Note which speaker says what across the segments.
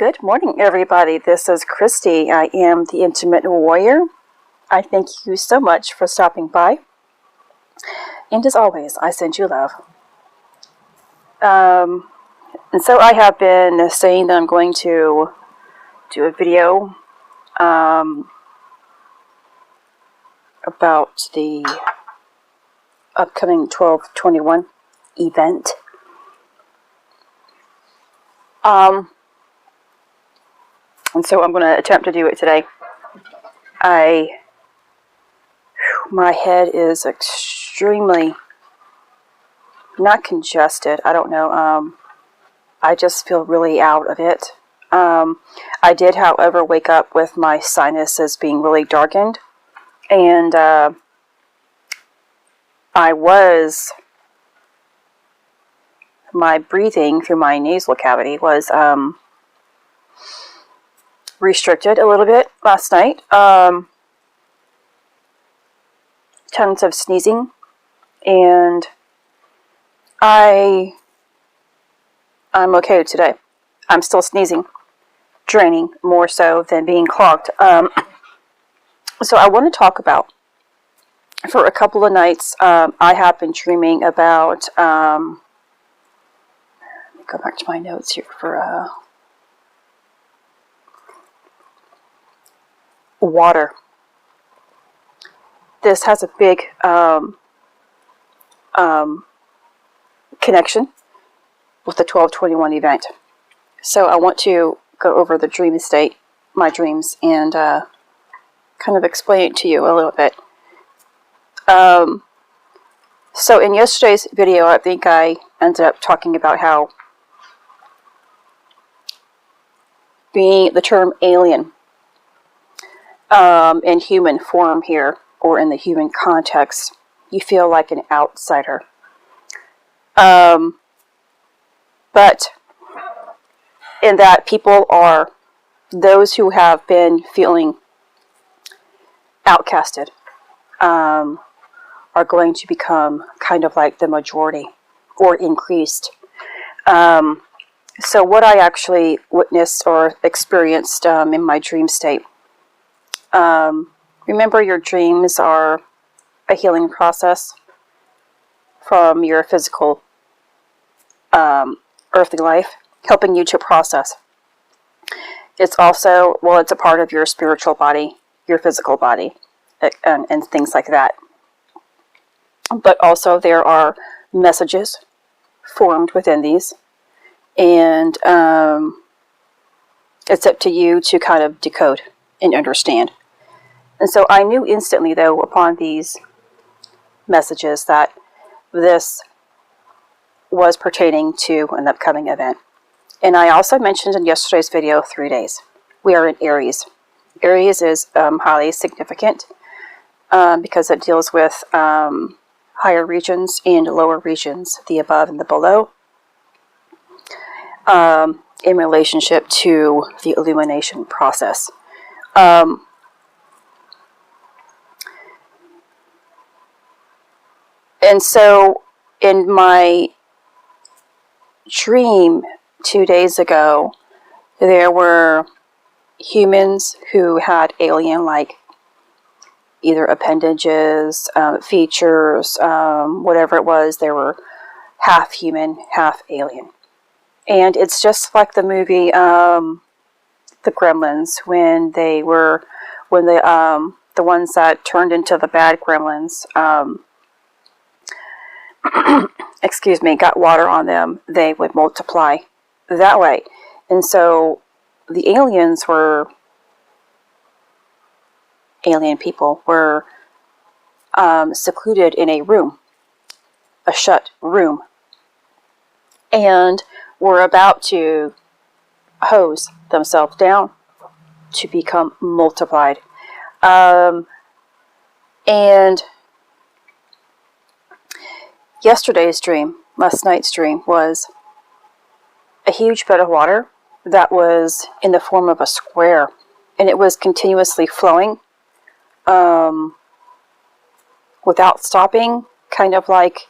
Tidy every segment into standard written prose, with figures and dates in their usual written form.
Speaker 1: Good morning, everybody. This is Christy. I am the Intimate Warrior. I thank you so much for stopping by. And as always, I send you love. And so I have been saying that I'm going to do a video about the upcoming 12/21 event. And so I'm going to attempt to do it today. My head is extremely, not congested, I don't know, I just feel really out of it. I did, however, wake up with my sinuses being really darkened, and my breathing through my nasal cavity was restricted a little bit last night. Tons of sneezing, and I'm okay today. I'm still sneezing, draining more so than being clogged. So I want to talk about, for a couple of nights, I have been dreaming about, let me go back to my notes here for water. This has a big connection with the 12/21 event. So I want to go over the dream state, my dreams, and kind of explain it to you a little bit. So in yesterday's video, I think I ended up talking about how being the term alien in human form here, or in the human context, you feel like an outsider. But in that, people are those who have been feeling outcasted, are going to become kind of like the majority, or increased. So what I actually witnessed or experienced in my dream state, remember, your dreams are a healing process from your physical earthly life, helping you to process. It's also, well, it's a part of your spiritual body, your physical body, and things like that. But also there are messages formed within these, and it's up to you to kind of decode and understand. And so I knew instantly, though, upon these messages, that this was pertaining to an upcoming event. And I also mentioned in yesterday's video 3 days. We are in Aries. Aries is highly significant because it deals with higher regions and lower regions, the above and the below, in relationship to the illumination process. And so in my dream 2 days ago, there were humans who had alien-like either appendages, features, whatever it was. They were half human, half alien. And it's just like the movie The Gremlins, when the ones that turned into the bad gremlins, excuse me, got water on them, they would multiply that way. And so the aliens were, alien people were secluded in a room, a shut room, and were about to hose themselves down to become multiplied. And yesterday's dream, last night's dream, was a huge bed of water that was in the form of a square, and it was continuously flowing without stopping, kind of like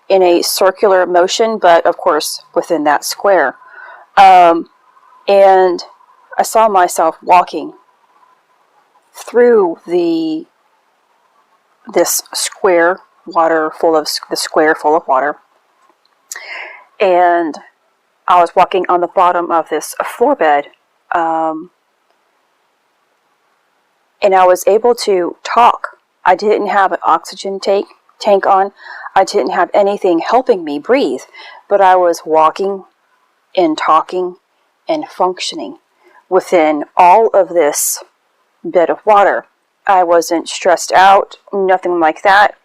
Speaker 1: in a circular motion, but of course within that square. And I saw myself walking through this square full of water, and I was walking on the bottom of this floor bed, and I was able to talk. I didn't have an oxygen tank on. I didn't have anything helping me breathe, but I was walking and talking and functioning within all of this bed of water. I wasn't stressed out, nothing like that.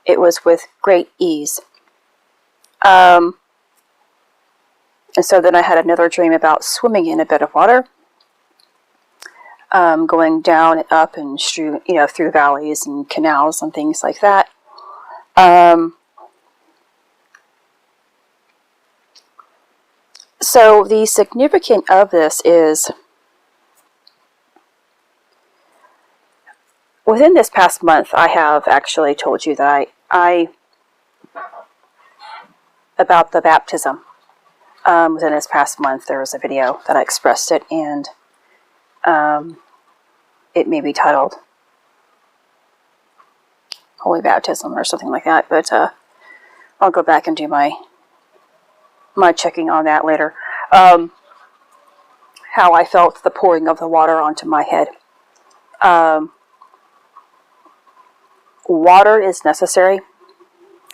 Speaker 1: It was with great ease. And so then I had another dream about swimming in a bed of water, going down and up and through valleys and canals and things like that. So the significance of this is, within this past month, I have actually told you that I about the baptism. Within this past month, there was a video that I expressed it, and it may be titled Holy Baptism or something like that, but I'll go back and do my checking on that later. How I felt the pouring of the water onto my head. Water is necessary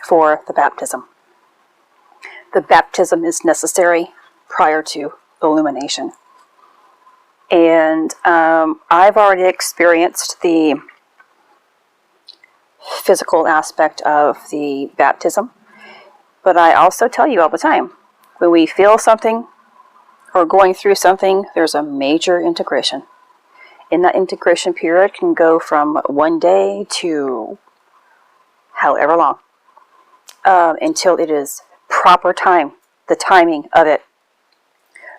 Speaker 1: for the baptism. The baptism is necessary prior to illumination. And I've already experienced the physical aspect of the baptism, but I also tell you all the time, when we feel something or going through something, there's a major integration. And that integration period can go from 1 day to however long, until it is proper time, the timing of it,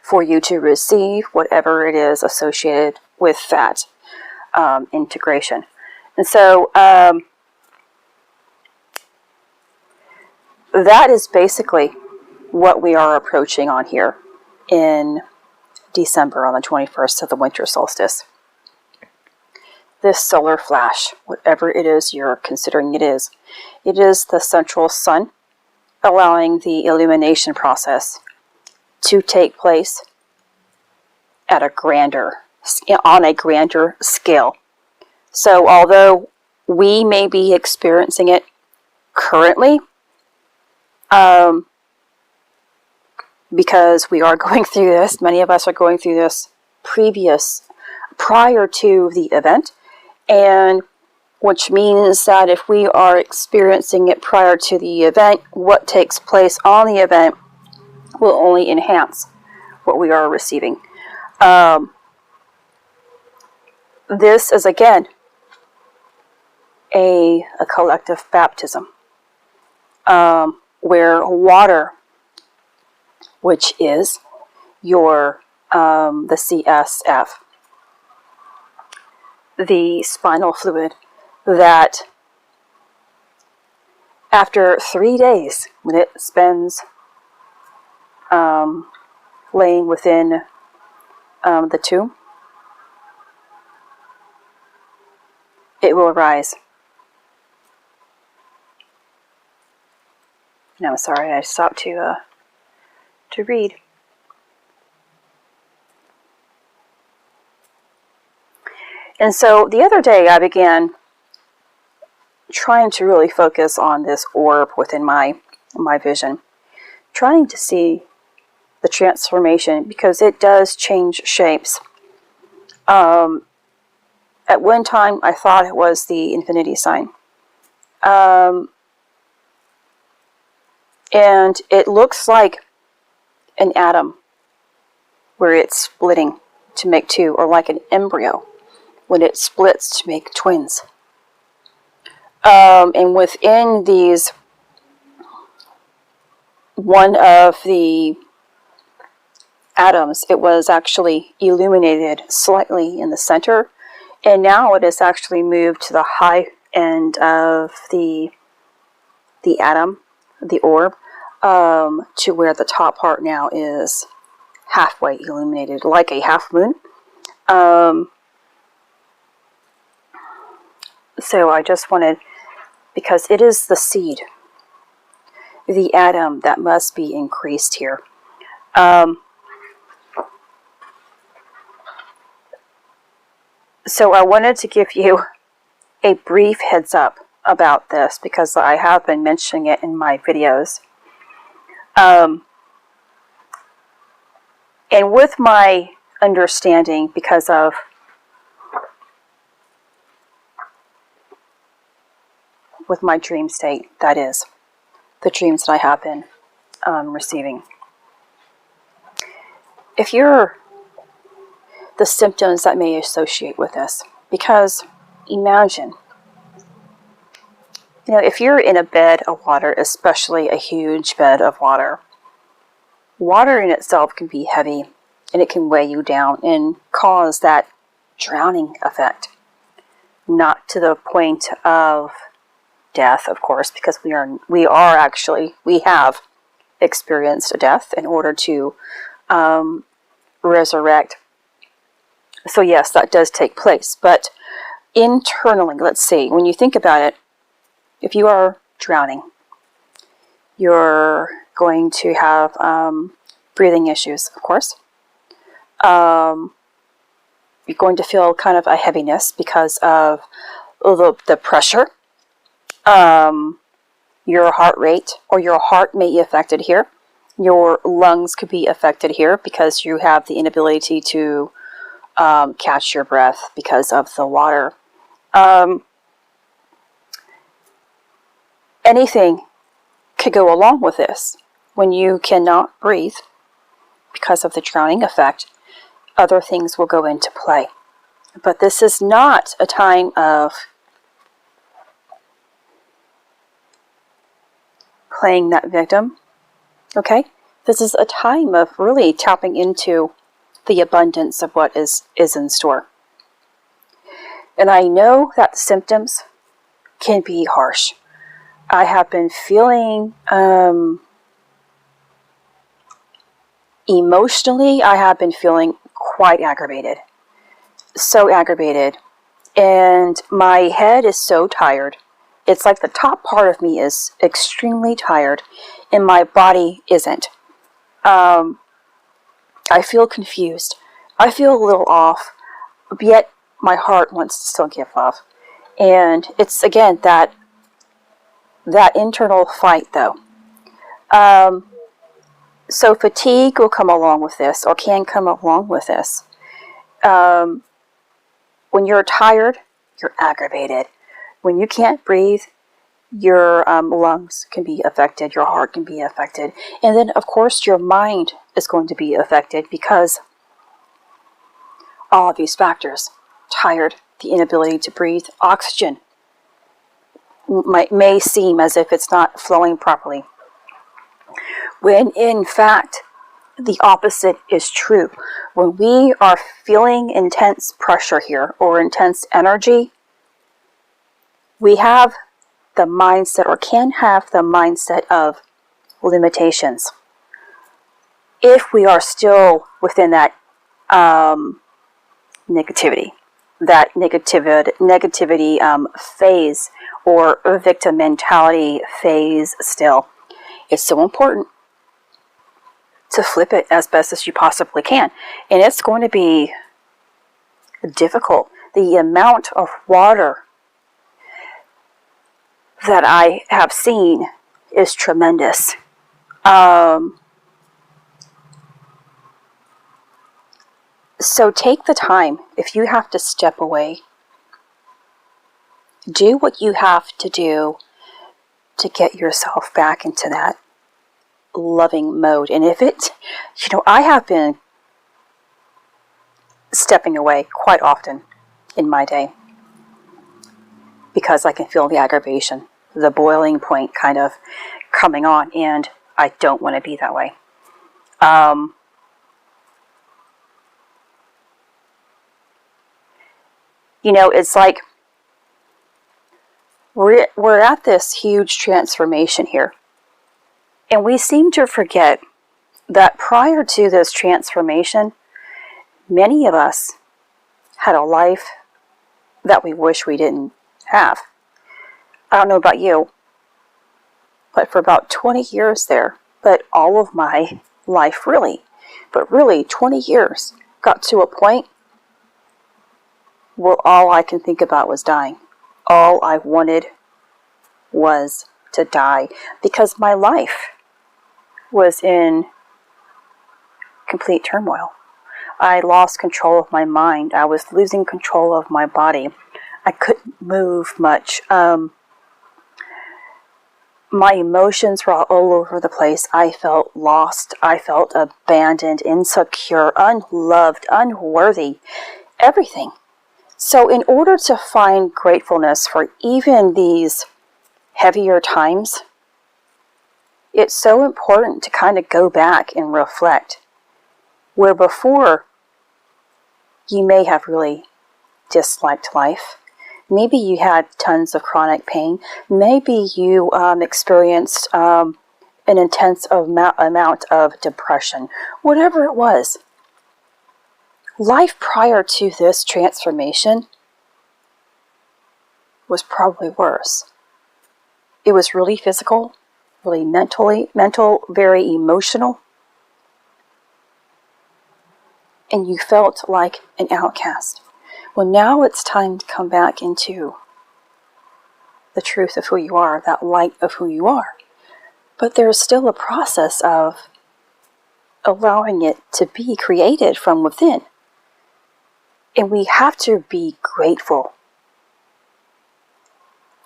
Speaker 1: for you to receive whatever it is associated with that integration. And so that is basically what we are approaching on here in December, on the 21st of the winter solstice. This solar flash, whatever it is you're considering it is the central sun allowing the illumination process to take place on a grander scale. So although we may be experiencing it currently, because we are going through this, many of us are going through this prior to the event, and which means that if we are experiencing it prior to the event, what takes place on the event will only enhance what we are receiving. This is, again, a collective baptism, where water, which is your the CSF, the spinal fluid, that after 3 days, when it spends laying within the tomb, it will arise. No, sorry, I stopped to read. And so the other day I began trying to really focus on this orb within my vision, trying to see the transformation, because it does change shapes. At one time I thought it was the infinity sign. And it looks like an atom where it's splitting to make two, or like an embryo when it splits to make twins. And within these, one of the atoms, it was actually illuminated slightly in the center, and now it has actually moved to the high end of the atom, the orb, to where the top part now is halfway illuminated, like a half moon, So I just wanted, because it is the seed, the atom that must be increased here. So I wanted to give you a brief heads up about this, because I have been mentioning it in my videos. And with my understanding, because of with my dream state, that is, the dreams that I have been receiving. If you're the symptoms that may associate with this, because imagine, if you're in a bed of water, especially a huge bed of water, water in itself can be heavy, and it can weigh you down and cause that drowning effect. Not to the point of death, of course, because we have experienced a death in order to resurrect. So yes, that does take place. But internally, let's see, when you think about it, if you are drowning, you're going to have breathing issues, of course. You're going to feel kind of a heaviness because of the pressure. Your heart rate or your heart may be affected here. Your lungs could be affected here because you have the inability to catch your breath because of the water. Anything could go along with this. When you cannot breathe because of the drowning effect, other things will go into play. But this is not a time of playing that victim, okay? This is a time of really tapping into the abundance of what is in store. And I know that the symptoms can be harsh. I have been feeling, emotionally, I have been feeling quite aggravated. So aggravated. And my head is so tired. It's like the top part of me is extremely tired, and my body isn't. I feel confused. I feel a little off, yet my heart wants to still give love. And it's, again, that internal fight, though. So fatigue will come along with this, or can come along with this. When you're tired, you're aggravated. When you can't breathe, your lungs can be affected, your heart can be affected. And then, of course, your mind is going to be affected because all of these factors, tired, the inability to breathe, oxygen may seem as if it's not flowing properly, when in fact the opposite is true. When we are feeling intense pressure here or intense energy, we have the mindset, or can have the mindset, of limitations. If we are still within that negativity phase, or victim mentality phase still, it's so important to flip it as best as you possibly can. And it's going to be difficult. The amount of water that I have seen is tremendous. So take the time. If you have to step away, do what you have to do to get yourself back into that loving mode. And if it, I have been stepping away quite often in my day because I can feel the aggravation, the boiling point kind of coming on, and I don't want to be that way. It's like we're at this huge transformation here. And we seem to forget that prior to this transformation, many of us had a life that we wish we didn't have. I don't know about you, but for about 20 years there, but all of my life really, 20 years, got to a point where all I can think about was dying. All I wanted was to die, because my life was in complete turmoil. I lost control of my mind. I was losing control of my body. I couldn't move much. My emotions were all over the place. I felt lost. I felt abandoned, insecure, unloved, unworthy, everything. So in order to find gratefulness for even these heavier times, it's so important to kind of go back and reflect. Where before you may have really disliked life. Maybe you had tons of chronic pain. Maybe you experienced an intense amount of depression. Whatever it was, life prior to this transformation was probably worse. It was really physical, really mental, very emotional. And you felt like an outcast. Well, now it's time to come back into the truth of who you are, that light of who you are. But there's still a process of allowing it to be created from within. And we have to be grateful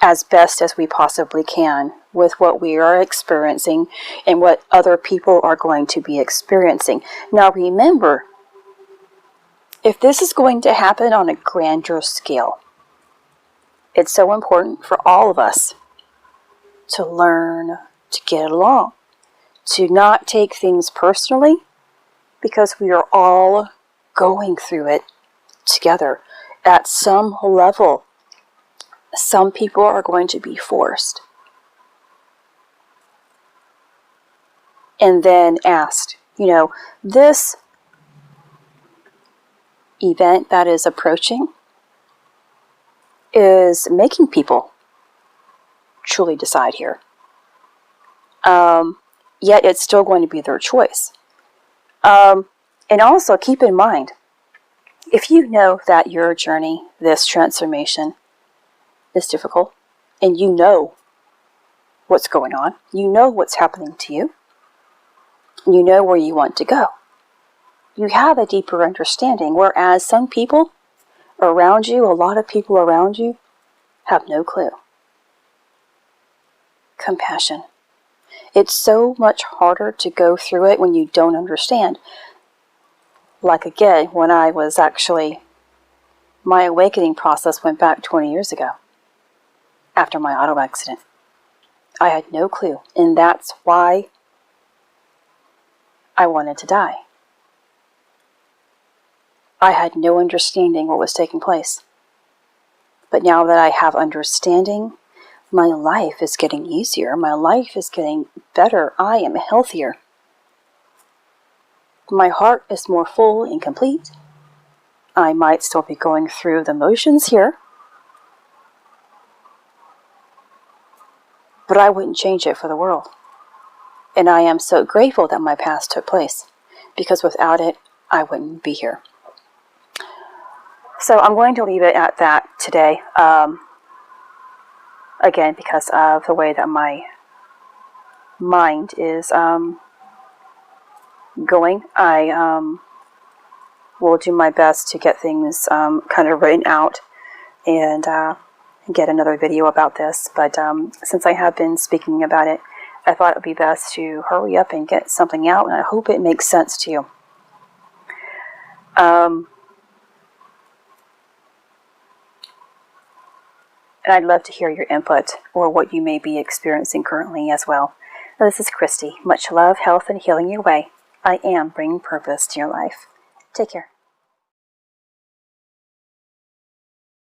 Speaker 1: as best as we possibly can with what we are experiencing and what other people are going to be experiencing. Now remember, if this is going to happen on a grander scale, it's so important for all of us to learn to get along, to not take things personally, because we are all going through it together at some level. Some people are going to be forced and then asked, this event that is approaching is making people truly decide here. Yet it's still going to be their choice. And also keep in mind, if you know that your journey, this transformation, is difficult, and you know what's going on, you know what's happening to you, you know where you want to go, you have a deeper understanding, whereas some people around you, a lot of people around you, have no clue. Compassion. It's so much harder to go through it when you don't understand. Like again, when I was actually, my awakening process went back 20 years ago, after my auto accident. I had no clue, and that's why I wanted to die. I had no understanding what was taking place. But now that I have understanding, my life is getting easier. My life is getting better. I am healthier. My heart is more full and complete. I might still be going through the motions here, but I wouldn't change it for the world. And I am so grateful that my past took place, because without it, I wouldn't be here. So I'm going to leave it at that today. Again, because of the way that my mind is going, I will do my best to get things kind of written out and get another video about this. But since I have been speaking about it, I thought it would be best to hurry up and get something out, and I hope it makes sense to you. And I'd love to hear your input or what you may be experiencing currently as well. Now, this is Christy. Much love, health, and healing your way. I am bringing purpose to your life. Take care.